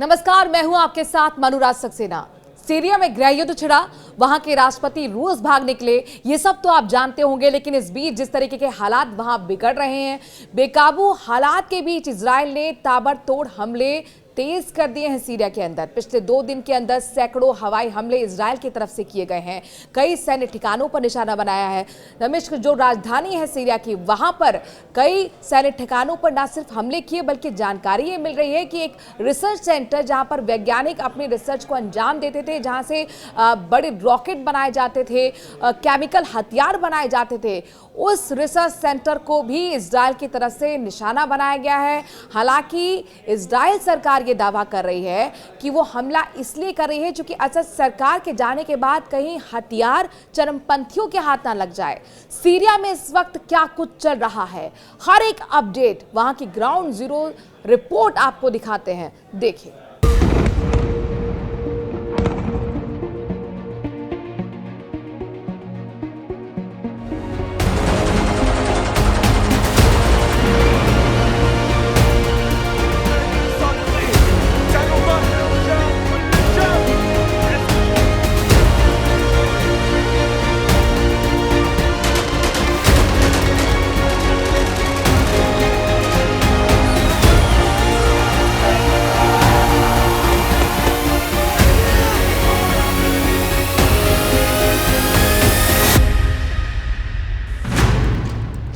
नमस्कार, मैं हूं आपके साथ मनुराज सक्सेना। सीरिया में गृह युद्ध छिड़ा, वहां के राष्ट्रपति रूस भाग निकले, ये सब तो आप जानते होंगे। लेकिन इस बीच जिस तरीके के हालात वहां बिगड़ रहे हैं, बेकाबू हालात के बीच इजराइल ने ताबड़तोड़ हमले तेज कर दिए हैं सीरिया के अंदर। पिछले 2 दिन के अंदर सैकड़ों हवाई हमले इजराइल की तरफ से किए गए हैं। कई सैन्य ठिकानों पर निशाना बनाया है। दमिश्क जो राजधानी है सीरिया की, वहां पर कई सैन्य ठिकानों पर न सिर्फ हमले किए, बल्कि जानकारी ये मिल रही है कि एक रिसर्च सेंटर जहां पर वैज्ञानिक अपनी रिसर्च को अंजाम देते थे, जहां से बड़े रॉकेट बनाए जाते थे, केमिकल हथियार बनाए जाते थे, उस रिसर्च सेंटर को भी इजराइल की तरफ से निशाना बनाया गया है। हालांकि इजराइल सरकार ये दावा कर रही है कि वो हमला इसलिए कर रही है क्योंकि असद सरकार के जाने के बाद कहीं हथियार चरमपंथियों के हाथ ना लग जाए। सीरिया में इस वक्त क्या कुछ चल रहा है, हर एक अपडेट, वहां की ग्राउंड जीरो रिपोर्ट आपको दिखाते हैं, देखिए।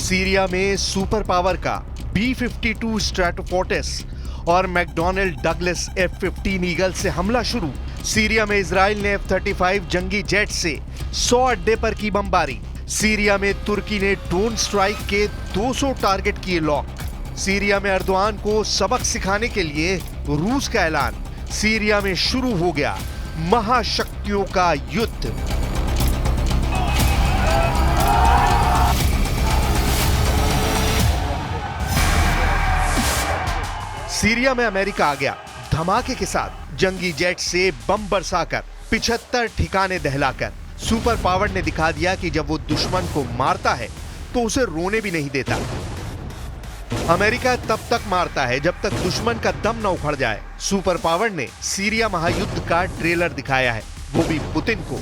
सीरिया में सुपर पावर का B-52 स्ट्रैटोफोर्टिस और मैकडॉनल्ड डगलस F-15 ईगल से हमला शुरू। सीरिया में इजराइल ने F-35 जंगी जेट से 100 अड्डे पर की बमबारी। सीरिया में तुर्की ने ड्रोन स्ट्राइक के 200 टारगेट किए लॉक। सीरिया में अर्दोआन को सबक सिखाने के लिए रूस का ऐलान। सीरिया में शुरू हो गया महाशक्तियों का युद्ध। सीरिया में अमेरिका आ गया धमाके के साथ, जंगी जेट से बम बरसाकर 75 ठिकाने दहलाकर। सुपर पावर ने दिखा दिया कि जब वो दुश्मन को मारता है तो उसे रोने भी नहीं देता। अमेरिका तब तक मारता है जब तक दुश्मन का दम न उखड़ जाए। सुपर पावर ने सीरिया महायुद्ध का ट्रेलर दिखाया है, वो भी पुतिन को।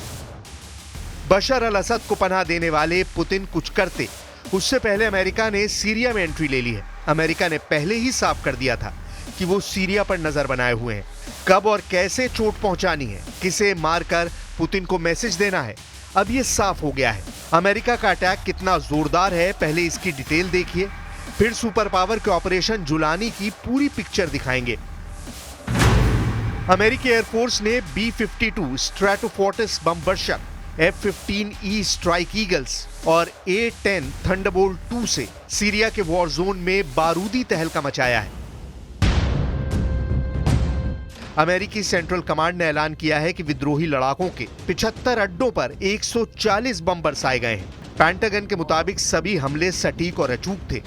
बशर अल असद को पनाह देने वाले पुतिन कुछ करते उससे पहले अमेरिका ने सीरिया में एंट्री ले ली है। अमेरिका ने पहले ही साफ कर दिया था कि वो सीरिया पर नजर बनाए हुए हैं। कब और कैसे चोट पहुंचानी है, किसे मारकर पुतिन को मैसेज देना है, अब ये साफ हो गया है। अमेरिका का अटैक कितना जोरदार है, पहले इसकी डिटेल देखिए, फिर सुपर पावर के ऑपरेशन जुलानी की पूरी पिक्चर दिखाएंगे। अमेरिकी एयरफोर्स ने B-52 स्ट्रैटोफोर्टिस बम वर्षक, F-15E स्ट्राइक ईगल्स और A-10 थंडरबोल्ट 2 से सीरिया के वॉर जोन में बारूदी तहलका मचाया है। अमेरिकी सेंट्रल कमांड ने ऐलान किया है कि विद्रोही लड़ाकों के 75 अड्डों पर 140 बम बरसाए गए हैं। पेंटागन के मुताबिक सभी हमले सटीक और अचूक थे।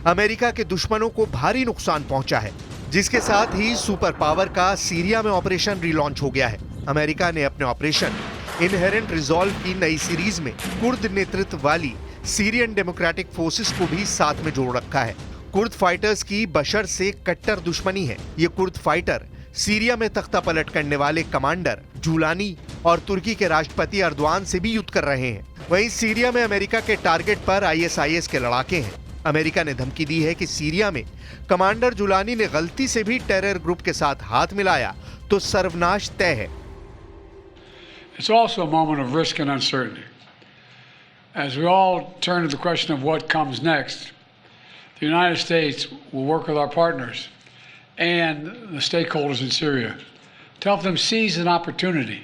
अमेरिका के दुश्मनों को भारी नुकसान पहुंचा है, जिसके साथ ही सुपर पावर का सीरिया में ऑपरेशन रिलॉन्च हो गया है। अमेरिका ने अपने ऑपरेशन इनहेरेंट रिजॉल्व की नई सीरीज में कुर्द नेतृत्व वाली सीरियन डेमोक्रेटिक फोर्सेस को भी साथ में जोड़ रखा है। कुर्द फाइटर्स की बशर से कट्टर दुश्मनी है। ये कुर्द फाइटर सीरिया में तख्ता पलट करने वाले कमांडर जुलानी और तुर्की के राष्ट्रपति अर्दोआन से भी युद्ध कर रहे हैं। वहीं सीरिया में अमेरिका के टारगेट पर ISIS के लड़ाके हैं। अमेरिका ने धमकी दी है कि सीरिया में कमांडर जुलानी ने गलती से भी टेरर ग्रुप के साथ हाथ मिलाया तो सर्वनाश तय है। It's also a moment of risk and uncertainty. As we all turn to the question of what comes next, the United States will work with our partners and the stakeholders in Syria to help them seize an opportunity.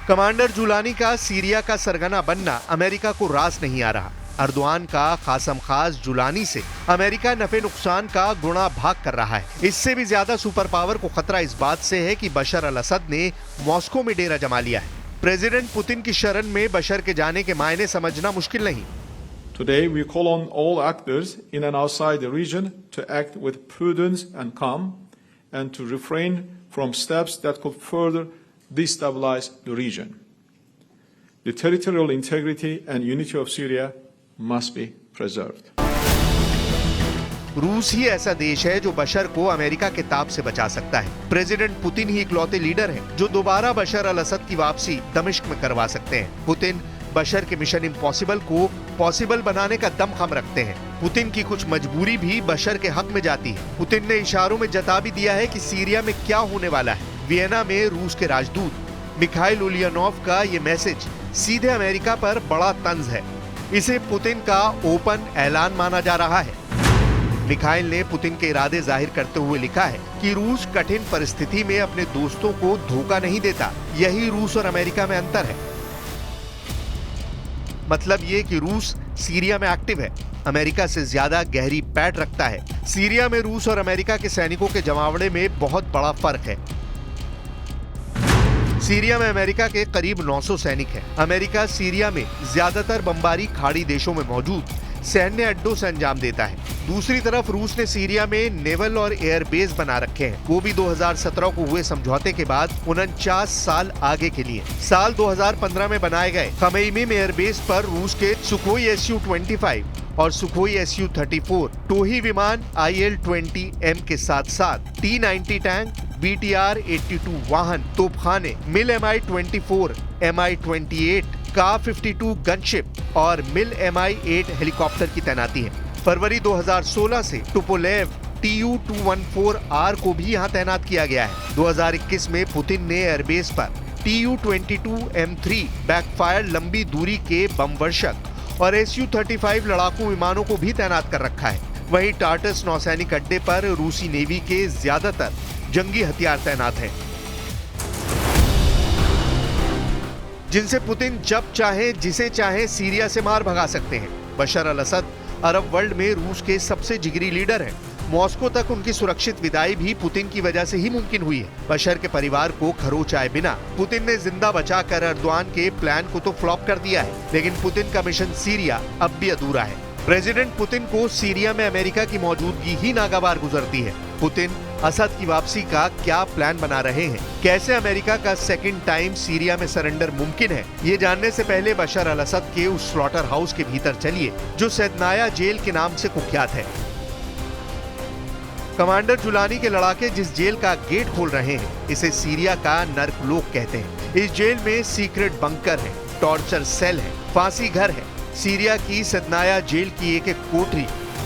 Commander Jolani का Syria का सरगना बनना America को रास नहीं आ रहा। Erdogan का खासम खास जुलानी से अमेरिका नफे नुकसान का गुणा भाग कर रहा है। इससे भी ज्यादा सुपर पावर को खतरा इस बात से है कि बशर अल असद ने मॉस्को में डेरा जमा लिया है। प्रेसिडेंट पुतिन की शरण में बशर के जाने के मायने समझना मुश्किल नहीं। Today we call on all actors in and outside the region to act with prudence and calm and to refrain from steps that could further destabilize the region. The territorial integrity and unity of Syria must be preserved. रूस ही ऐसा देश है जो बशर को America के ताप से बचा सकता है। प्रेसिडेंट पुतिन ही इकलौते लीडर हैं जो दोबारा बशर अल असद की वापसी दमिश्क में करवा सकते हैं। पुतिन बशर के मिशन इम्पॉसिबल को पॉसिबल बनाने का दमखम रखते हैं। पुतिन की कुछ मजबूरी भी बशर के हक में जाती है। पुतिन ने इशारों में जता भी दिया है कि सीरिया में क्या होने वाला है। वियना में रूस के राजदूत मिखाइल उलियानोव का ये मैसेज सीधे अमेरिका पर बड़ा तंज है। इसे पुतिन का ओपन ऐलान माना जा रहा है। मिखाइल ने पुतिन के इरादे जाहिर करते हुए लिखा है कि रूस कठिन परिस्थिति में अपने दोस्तों को धोखा नहीं देता। यही रूस और अमेरिका में अंतर है। मतलब ये कि रूस सीरिया में एक्टिव है, अमेरिका से ज्यादा गहरी पैठ रखता है। सीरिया में रूस और अमेरिका के सैनिकों के जमावड़े में बहुत बड़ा फर्क है। सीरिया में अमेरिका के करीब 900 सैनिक हैं। अमेरिका सीरिया में ज्यादातर बमबारी खाड़ी देशों में मौजूद सैन्य अड्डों से अंजाम देता है। दूसरी तरफ रूस ने सीरिया में नेवल और एयर बेस बना रखे हैं, वो भी 2017 को हुए समझौते के बाद 49 साल आगे के लिए। साल 2015 में बनाए गए खमैमी में एयर बेस पर रूस के सुखोई Su-25 और सुखोई Su-34 टोही विमान IL-20M के साथ साथ T-90 टैंक, BTR-82 वाहन, तोपखाने, मिल Mi-24, Mi-28, Ka-52 गनशिप और मिल Mi-8 हेलीकॉप्टर की तैनाती है। फरवरी 2016 से टुपोलेव Tu-214R को भी यहाँ तैनात किया गया है। 2021 में पुतिन ने एयरबेस पर Tu-22M3 बैकफायर लंबी दूरी के बम वर्षक और Su-35 लड़ाकू विमानों को भी तैनात कर रखा है। वहीं टार्टस नौसैनिक अड्डे पर रूसी नेवी के ज्यादातर जंगी हथियार तैनात हैं, जिनसे पुतिन जब चाहे जिसे चाहे सीरिया से मार भगा सकते हैं। बशर अल असद अरब वर्ल्ड में रूस के सबसे जिगरी लीडर हैं। मॉस्को तक उनकी सुरक्षित विदाई भी पुतिन की वजह से ही मुमकिन हुई है। बशर के परिवार को खरोच आए बिना पुतिन ने जिंदा बचाकर एर्दोआन के प्लान को तो फ्लॉप कर दिया है, लेकिन पुतिन का मिशन सीरिया अब भी अधूरा है। प्रेसिडेंट पुतिन को सीरिया में अमेरिका की मौजूदगी ही नागवार गुजरती है। पुतिन असद की वापसी का क्या प्लान बना रहे हैं? कैसे अमेरिका का सेकंड टाइम सीरिया में सरेंडर मुमकिन है? ये जानने से पहले बशर अल असद के उस स्लॉटर हाउस के भीतर चलिए जो सैदनाया जेल के नाम से कुख्यात है। कमांडर जुलानी के लड़ाके जिस जेल का गेट खोल रहे हैं, इसे सीरिया का नर्कलोक कहते हैं। इस जेल में सीक्रेट बंकर है, टॉर्चर सेल है, फांसी घर है। सीरिया की सैदनाया जेल की एक एक कोठरी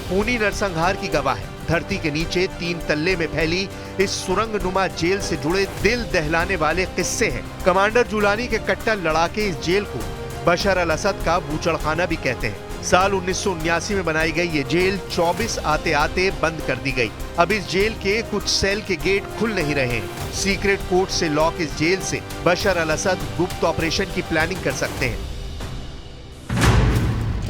खूनी नरसंहार की गवाह है। धरती के नीचे 3 तल्ले में फैली इस सुरंगनुमा जेल से जुड़े दिल दहलाने वाले किस्से हैं। कमांडर जुलानी के कट्टर लड़ाके इस जेल को बशर अल असद का बूचड़खाना भी कहते हैं। साल 1979 में बनाई गई ये जेल 24 आते आते बंद कर दी गई। अब इस जेल के कुछ सेल के गेट खुल नहीं रहे हैं। सीक्रेट कोर्ट से लॉक इस जेल से बशर अल असद गुप्त ऑपरेशन की प्लानिंग कर सकते हैं।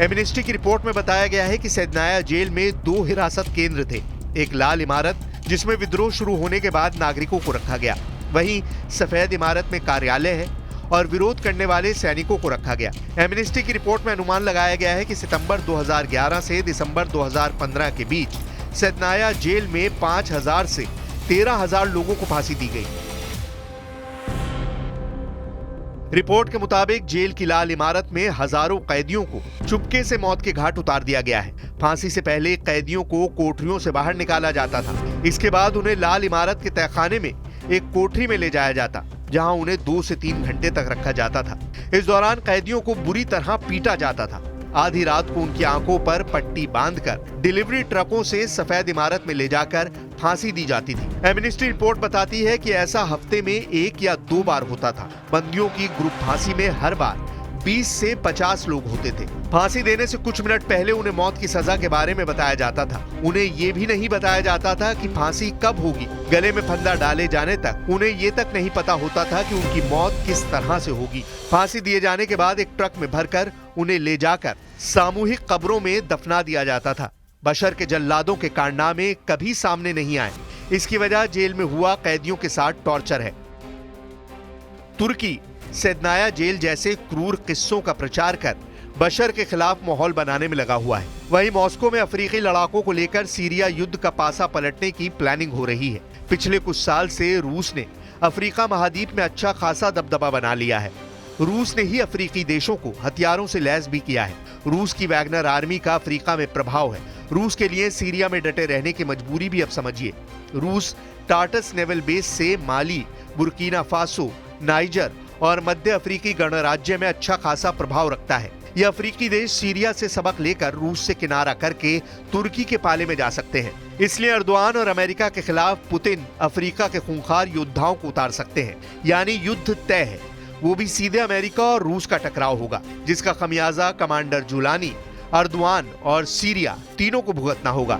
एमनेस्टी की रिपोर्ट में बताया गया है कि सैदनाया जेल में 2 हिरासत केंद्र थे। एक लाल इमारत जिसमें विद्रोह शुरू होने के बाद नागरिकों को रखा गया, वहीं सफेद इमारत में कार्यालय है और विरोध करने वाले सैनिकों को रखा गया। एमनेस्टी की रिपोर्ट में अनुमान लगाया गया है कि सितंबर 2011 से दिसंबर 2015 के बीच सैदनाया जेल में 5000 से 13000 लोगों को फांसी दी गई। रिपोर्ट के मुताबिक जेल की लाल इमारत में हजारों कैदियों को चुपके से मौत के घाट उतार दिया गया है। फांसी से पहले कैदियों को कोठरियों से बाहर निकाला जाता था। इसके बाद उन्हें लाल इमारत के तहखाने में एक कोठरी में ले जाया जाता, जहां उन्हें 2 से 3 घंटे तक रखा जाता था। इस दौरान कैदियों को बुरी तरह पीटा जाता था। आधी रात को उनकी आंखों पर पट्टी बांधकर डिलीवरी ट्रकों से सफेद इमारत में ले जाकर फांसी दी जाती थी। एमनेस्टी रिपोर्ट बताती है कि ऐसा हफ्ते में 1 या 2 बार होता था। बंदियों की ग्रुप फांसी में हर बार 20 से 50 लोग होते थे। फांसी देने से कुछ मिनट पहले उन्हें मौत की सजा के बारे में बताया जाता था। उन्हें ये भी नहीं बताया जाता था कि फांसी कब होगी। गले में फंदा डाले जाने तक उन्हें ये तक नहीं पता होता था कि उनकी मौत किस तरह से होगी। फांसी दिए जाने के बाद एक ट्रक में भरकर उन्हें ले जाकर सामूहिक कब्रों में दफना दिया जाता था। बशर के जल्लादों के कारनामे कभी सामने नहीं आए। इसकी वजह जेल में हुआ कैदियों के साथ टॉर्चर है। तुर्की सैदनाया जेल जैसे क्रूर किस्सों का प्रचार कर बशर के खिलाफ माहौल बनाने में लगा हुआ है। वहीं मॉस्को में अफ्रीकी लड़ाकों को लेकर सीरिया युद्ध का पासा पलटने की प्लानिंग हो रही है। पिछले कुछ साल से रूस ने अफ्रीका महाद्वीप में अच्छा खासा दबदबा बना लिया है। रूस ने ही अफ्रीकी देशों को हथियारों से लैस भी किया है। रूस की वैगनर आर्मी का अफ्रीका में प्रभाव है। रूस के लिए सीरिया में डटे रहने की मजबूरी भी अब समझिए। रूस टार्टस नेवल बेस से माली, बुर्किना फासो, नाइजर और मध्य अफ्रीकी गणराज्य में अच्छा खासा प्रभाव रखता है। यह अफ्रीकी देश सीरिया से सबक लेकर रूस से किनारा करके तुर्की के पाले में जा सकते हैं। इसलिए एर्दोआन और अमेरिका के खिलाफ पुतिन अफ्रीका के खूंखार योद्धाओं को उतार सकते हैं, यानी युद्ध तय है। वो भी सीधे अमेरिका और रूस का टकराव होगा, जिसका खमियाजा कमांडर जुलानी, एर्दोआन और सीरिया तीनों को भुगतना होगा।